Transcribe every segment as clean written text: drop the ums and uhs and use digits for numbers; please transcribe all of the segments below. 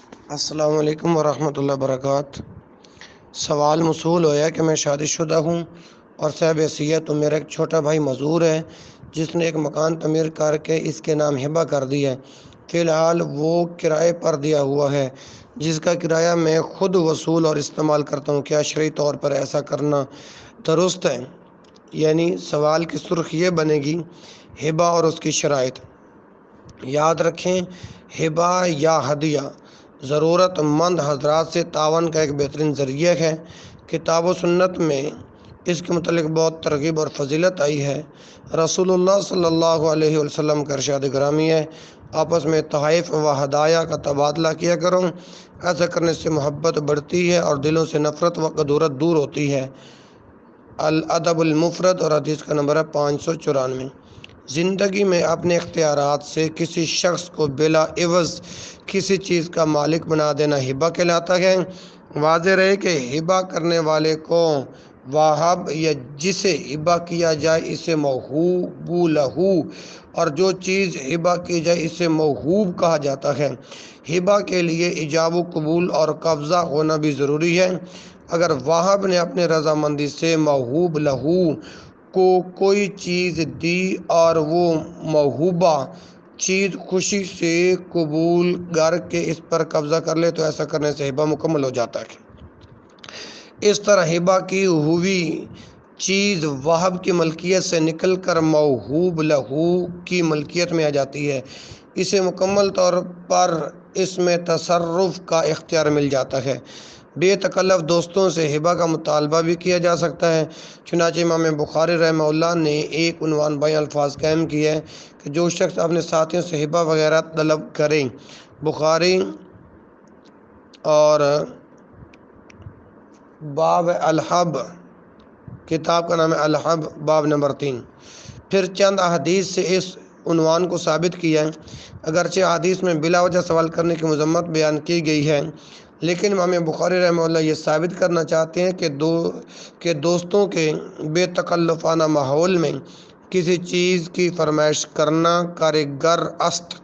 السلام علیکم ورحمۃ اللہ وبرکاتہ۔ سوال موصول ہوا کہ میں شادی شدہ ہوں اور صاحب حیثیت تو میرا ایک چھوٹا بھائی معذور ہے جس نے ایک مکان تعمیر کر کے اس کے نام ہبہ کر دیا ہے۔ فی الحال وہ کرائے پر دیا ہوا ہے جس کا کرایہ میں خود وصول اور استعمال کرتا ہوں۔ کیا شرعی طور پر ایسا کرنا درست ہے؟ یعنی سوال کی سرخ یہ بنے گی ہبہ اور اس کی شرائط۔ یاد رکھیں، ہبہ یا ہدیہ ضرورت مند حضرات سے تعاون کا ایک بہترین ذریعہ ہے۔ کتاب و سنت میں اس کے متعلق بہت ترغیب اور فضیلت آئی ہے۔ رسول اللہ صلی اللہ علیہ وسلم کا ارشاد گرامی ہے، آپس میں تحائف و ہدایہ کا تبادلہ کیا کرو، ایسا کرنے سے محبت بڑھتی ہے اور دلوں سے نفرت و کدورت دور ہوتی ہے۔ الادب المفرد اور حدیث کا نمبر ہے 594۔ زندگی میں اپنے اختیارات سے کسی شخص کو بلا عوض کسی چیز کا مالک بنا دینا ہبہ کہلاتا ہے۔ واضح رہے کہ ہبہ کرنے والے کو واہب یا جسے ہبہ کیا جائے اسے موہوب لہو، اور جو چیز ہبہ کی جائے اسے موہوب کہا جاتا ہے۔ ہبہ کے لیے ایجاب و قبول اور قبضہ ہونا بھی ضروری ہے۔ اگر واہب نے اپنے رضامندی سے موہوب لہو کو کوئی چیز دی اور وہ موہوبہ چیز خوشی سے قبول کر کے اس پر قبضہ کر لے تو ایسا کرنے سے ہبہ مکمل ہو جاتا ہے۔ اس طرح ہبہ کی ہوئی چیز واہب کی ملکیت سے نکل کر موہوب لہو کی ملکیت میں آ جاتی ہے۔ اسے مکمل طور پر اس میں تصرف کا اختیار مل جاتا ہے۔ بے تکلف دوستوں سے ہبہ کا مطالبہ بھی کیا جا سکتا ہے۔ چنانچہ امام بخاری رحمہ اللہ نے ایک عنوان بھائی الفاظ قائم کیے ہیں کہ جو شخص اپنے ساتھیوں سے ہبہ وغیرہ طلب کرے۔ بخاری اور باب الحب، کتاب کا نام ہے الحب، باب نمبر 3۔ پھر چند احادیث سے اس عنوان کو ثابت کیا ہے۔ اگرچہ احادیث میں بلا وجہ سوال کرنے کی مذمت بیان کی گئی ہے، لیکن امام بخاری رحمہ اللہ یہ ثابت کرنا چاہتے ہیں کہ دوستوں کے بے تکلفانہ ماحول میں کسی چیز کی فرمائش کرنا کارگر است۔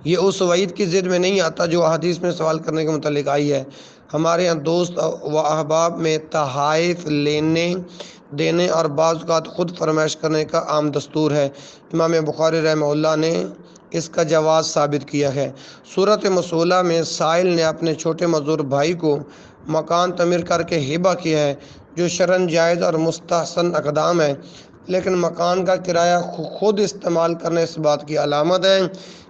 یہ اس وعید کی ضد میں نہیں آتا جو احادیث میں سوال کرنے کے متعلق آئی ہے۔ ہمارے ہاں دوست و احباب میں تحائف لینے دینے اور بعض اوقات خود فرمائش کرنے کا عام دستور ہے۔ امام بخاری رحمہ اللہ نے اس کا جواز ثابت کیا ہے۔ صورت موصولہ میں سائل نے اپنے چھوٹے معذور بھائی کو مکان تعمیر کر کے ہبہ کیا ہے، جو شرعاً جائز اور مستحسن اقدام ہے، لیکن مکان کا کرایہ خود استعمال کرنے اس بات کی علامت ہے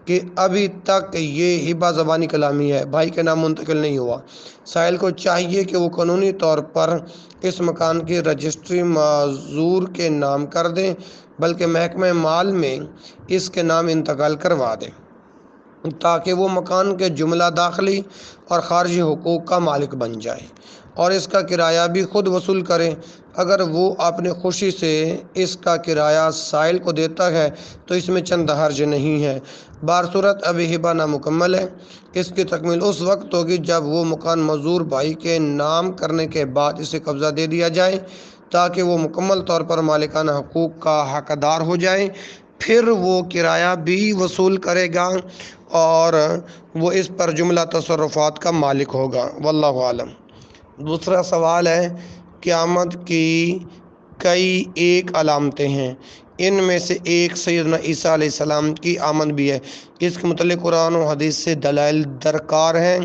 کہ ابھی تک یہ ہبہ زبانی کلامی ہے، بھائی کے نام منتقل نہیں ہوا۔ سائل کو چاہیے کہ وہ قانونی طور پر اس مکان کی رجسٹری معذور کے نام کر دیں، بلکہ محکمہ مال میں اس کے نام انتقال کروا دیں تاکہ وہ مکان کے جملہ داخلی اور خارجی حقوق کا مالک بن جائے اور اس کا کرایہ بھی خود وصول کرے۔ اگر وہ اپنی خوشی سے اس کا کرایہ سائل کو دیتا ہے تو اس میں چند حرج نہیں ہے۔ بہرصورت ابھی ہبہ نامکمل ہے۔ اس کی تکمیل اس وقت ہوگی جب وہ مکان معذور بھائی کے نام کرنے کے بعد اسے قبضہ دے دیا جائے تاکہ وہ مکمل طور پر مالکانہ حقوق کا حقدار ہو جائے۔ پھر وہ کرایہ بھی وصول کرے گا اور وہ اس پر جملہ تصرفات کا مالک ہوگا۔ واللہ عالم۔ دوسرا سوال ہے، قیامت کی کئی ایک علامتیں ہیں، ان میں سے ایک سیدنا عیسیٰ علیہ السلام کی آمد بھی ہے۔ اس کے متعلق قرآن و حدیث سے دلائل درکار ہیں۔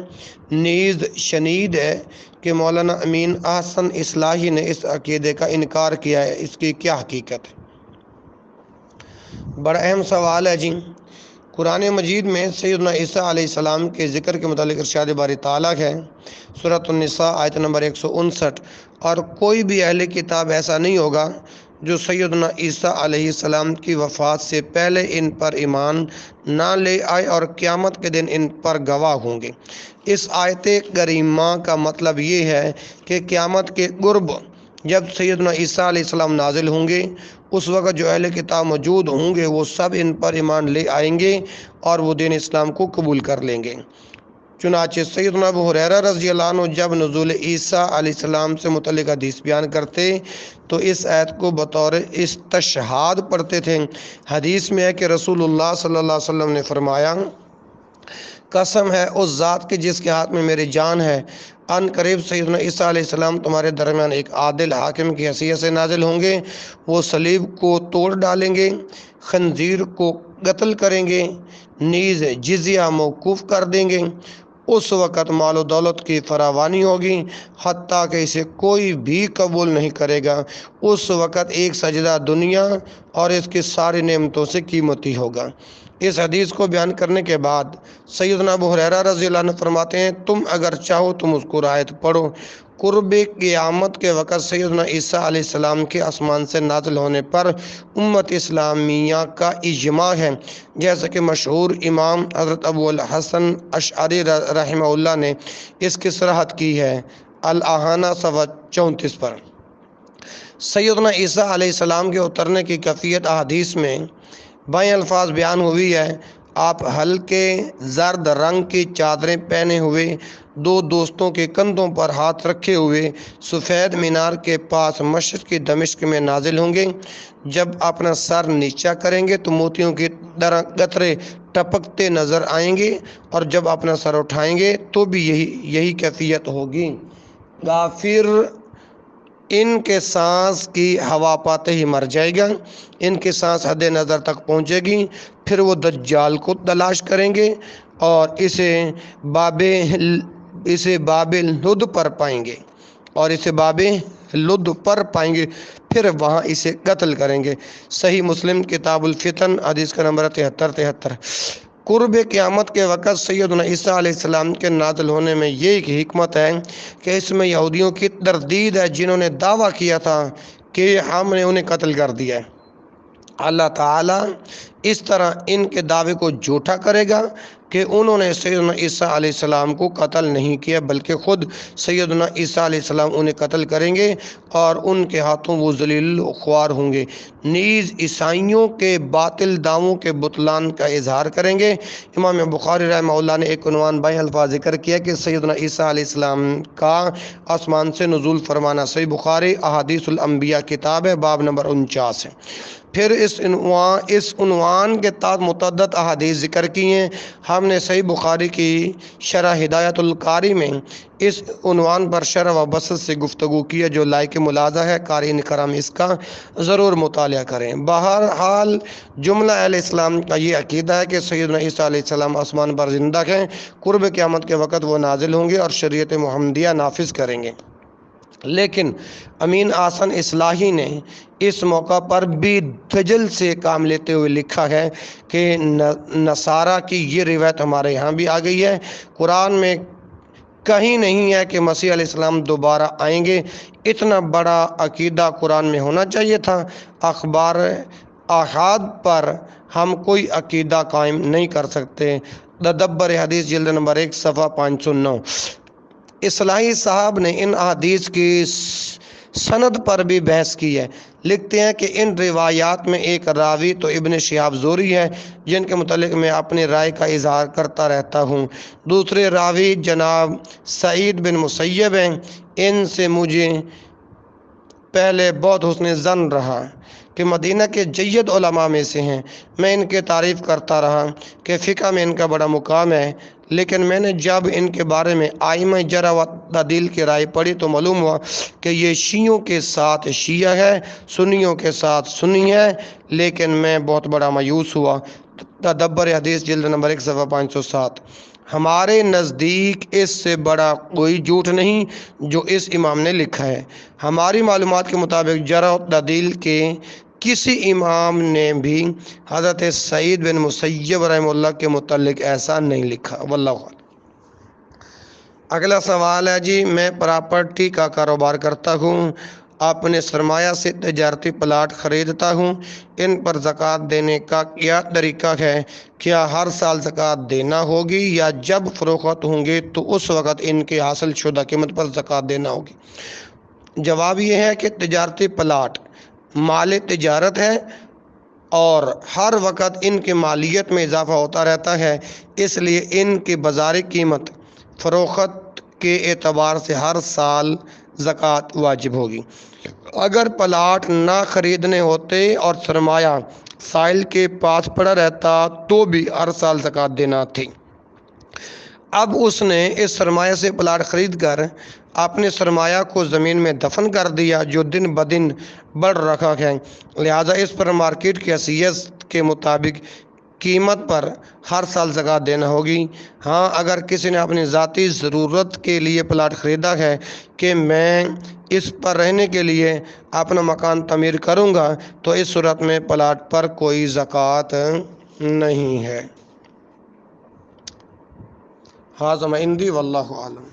نیز شنید ہے کہ مولانا امین احسن اصلاحی نے اس عقیدے کا انکار کیا ہے۔ اس کی کیا حقیقت ہے؟ بڑا اہم سوال ہے جی۔ قرآن مجید میں سیدنا عیسیٰ علیہ السلام کے ذکر کے متعلق ارشاد باری تعالیٰ ہے، سورۃ النساء آیت نمبر 159، اور کوئی بھی اہل کتاب ایسا نہیں ہوگا جو سیدنا عیسیٰ علیہ السلام کی وفات سے پہلے ان پر ایمان نہ لے آئے اور قیامت کے دن ان پر گواہ ہوں گے۔ اس آیت کریمہ کا مطلب یہ ہے کہ قیامت کے قرب جب سیدنا عیسیٰ علیہ السلام نازل ہوں گے، اس وقت جو اہل کتاب موجود ہوں گے وہ سب ان پر ایمان لے آئیں گے اور وہ دین اسلام کو قبول کر لیں گے۔ چنانچہ سیدنا ابو ہریرہ رضی اللہ عنہ جب نزول عیسیٰ علیہ السلام سے متعلق حدیث بیان کرتے تو اس آیت کو بطور استشہاد پڑھتے تھے۔ حدیث میں ہے کہ رسول اللہ صلی اللہ علیہ وسلم نے فرمایا قسم ہے اس ذات کی جس کے ہاتھ میں میری جان ہے، ان قریب سیدنا عیسیٰ علیہ السلام تمہارے درمیان ایک عادل حاکم کی حیثیت سے نازل ہوں گے۔ وہ صلیب کو توڑ ڈالیں گے، خنزیر کو قتل کریں گے، نیز جزیہ موقوف کر دیں گے۔ اس وقت مال و دولت کی فراوانی ہوگی حتیٰ کہ اسے کوئی بھی قبول نہیں کرے گا۔ اس وقت ایک سجدہ دنیا اور اس کی ساری نعمتوں سے قیمتی ہوگا۔ اس حدیث کو بیان کرنے کے بعد سیدنا ابو ہریرہ رضی اللہ عنہ فرماتے ہیں، تم اگر چاہو تم اس کو آیت پڑھو۔ قرب قیامت کے وقت سیدنا عیسیٰ علیہ السلام کے آسمان سے نازل ہونے پر امت اسلامیہ کا اجماع ہے، جیسا کہ مشہور امام حضرت ابو الحسن اشعری رحمہ اللہ نے اس کی صراحت کی ہے الاحانہ صفحہ 34 پر۔ سیدنا عیسیٰ علیہ السلام کے اترنے کی کیفیت احادیث میں بائیں الفاظ بیان ہوئی ہے۔ آپ ہلکے زرد رنگ کی چادریں پہنے ہوئے، دو دوستوں کے کندھوں پر ہاتھ رکھے ہوئے، سفید مینار کے پاس مشرق کی دمشق میں نازل ہوں گے۔ جب اپنا سر نیچا کریں گے تو موتیوں کی طرح قطرے ٹپکتے نظر آئیں گے، اور جب اپنا سر اٹھائیں گے تو بھی یہی کیفیت ہوگی۔ کافر ان کے سانس کی ہوا پاتے ہی مر جائے گا، ان کی سانس حد نظر تک پہنچے گی، پھر وہ دجال کو تلاش کریں گے اور اسے باب لد پر پائیں گے، پھر وہاں اسے قتل کریں گے۔ صحیح مسلم کتاب الفتن حدیث کا نمبر 73۔ قرب قیامت کے وقت سیدنا عیسیٰ علیہ السلام کے نازل ہونے میں یہ ایک حکمت ہے کہ اس میں یہودیوں کی تردید ہے، جنہوں نے دعویٰ کیا تھا کہ ہم نے انہیں قتل کر دیا ہے۔ اللہ تعالیٰ اس طرح ان کے دعوے کو جھوٹا کرے گا کہ انہوں نے سیدنا عیسیٰ علیہ السلام کو قتل نہیں کیا، بلکہ خود سیدنا عیسیٰ علیہ السلام انہیں قتل کریں گے اور ان کے ہاتھوں وہ ذلیل خوار ہوں گے۔ نیز عیسائیوں کے باطل دعووں کے بطلان کا اظہار کریں گے۔ امام بخاری رحمہ اللہ نے ایک عنوان بائیں الفاظ ذکر کیا کہ سیدنا عیسیٰ علیہ السلام کا آسمان سے نزول فرمانا۔ صحیح بخاری احادیث الانبیاء کتاب ہے، باب نمبر 49 ہے۔ پھر اس عنوان کے تحت متعدد احادیث ذکر کی ہیں۔ ہم نے صحیح بخاری کی شرح ہدایت القاری میں اس عنوان پر شرح و بسط سے گفتگو کی ہے، جو لائق ملاحظہ ہے، قارئین کرام اس کا ضرور مطالعہ کریں۔ بہرحال جملہ اہل اسلام کا یہ عقیدہ ہے کہ سیدنا عیسیٰ علیہ السلام آسمان پر زندہ ہیں، قرب قیامت کے وقت وہ نازل ہوں گے اور شریعت محمدیہ نافذ کریں گے۔ لیکن امین احسن اصلاحی نے اس موقع پر بھی دجل سے کام لیتے ہوئے لکھا ہے کہ نصارہ کی یہ روایت ہمارے یہاں بھی آ گئی ہے، قرآن میں کہیں نہیں ہے کہ مسیح علیہ السلام دوبارہ آئیں گے۔ اتنا بڑا عقیدہ قرآن میں ہونا چاہیے تھا۔ اخبار احاد پر ہم کوئی عقیدہ قائم نہیں کر سکتے۔ تدبر حدیث جلد نمبر 1 صفحہ 509۔ اصلاحی صاحب نے ان احادیث کی سند پر بھی بحث کی ہے۔ لکھتے ہیں کہ ان روایات میں ایک راوی تو ابن شہاب زہری ہے، جن کے متعلق میں اپنی رائے کا اظہار کرتا رہتا ہوں۔ دوسرے راوی جناب سعید بن مسیب ہیں، ان سے مجھے پہلے بہت حسن ظن رہا کہ مدینہ کے جید علماء میں سے ہیں۔ میں ان کی تعریف کرتا رہا کہ فقہ میں ان کا بڑا مقام ہے، لیکن میں نے جب ان کے بارے میں ائمہ جرح و تعدیل کی رائے پڑھی تو معلوم ہوا کہ یہ شیعوں کے ساتھ شیعہ ہے، سنیوں کے ساتھ سنی ہے، لیکن میں بہت بڑا مایوس ہوا۔ تدبر حدیث جلد نمبر 1 صفحہ 507۔ ہمارے نزدیک اس سے بڑا کوئی جھوٹ نہیں جو اس امام نے لکھا ہے۔ ہماری معلومات کے مطابق جرح و تعدیل کے کسی امام نے بھی حضرت سعید بن مسیب رحمہ اللہ کے متعلق ایسا نہیں لکھا۔ واللہ اعلم۔ اگلا سوال ہے جی، میں پراپرٹی کا کاروبار کرتا ہوں، اپنے سرمایہ سے تجارتی پلاٹ خریدتا ہوں، ان پر زکوٰۃ دینے کا کیا طریقہ ہے؟ کیا ہر سال زکوٰۃ دینا ہوگی یا جب فروخت ہوں گے تو اس وقت ان کی حاصل شدہ قیمت پر زکوٰۃ دینا ہوگی؟ جواب یہ ہے کہ تجارتی پلاٹ مال تجارت ہے اور ہر وقت ان کی مالیت میں اضافہ ہوتا رہتا ہے، اس لیے ان کی بازاری قیمت فروخت کے اعتبار سے ہر سال زکوٰۃ واجب ہوگی۔ اگر پلاٹ نہ خریدنے ہوتے اور سرمایہ سائل کے پاس پڑا رہتا تو بھی ہر سال زکوٰۃ دینا تھی۔ اب اس نے اس سرمایہ سے پلاٹ خرید کر اپنے سرمایہ کو زمین میں دفن کر دیا جو دن بدن بڑھ رہا ہے، لہذا اس پر مارکیٹ کی حیثیت کے مطابق قیمت پر ہر سال زکوٰۃ دینا ہوگی۔ ہاں، اگر کسی نے اپنی ذاتی ضرورت کے لیے پلاٹ خریدا ہے کہ میں اس پر رہنے کے لیے اپنا مکان تعمیر کروں گا تو اس صورت میں پلاٹ پر کوئی زکوٰۃ نہیں ہے۔ ھذا ما عندی واللہ اعلم۔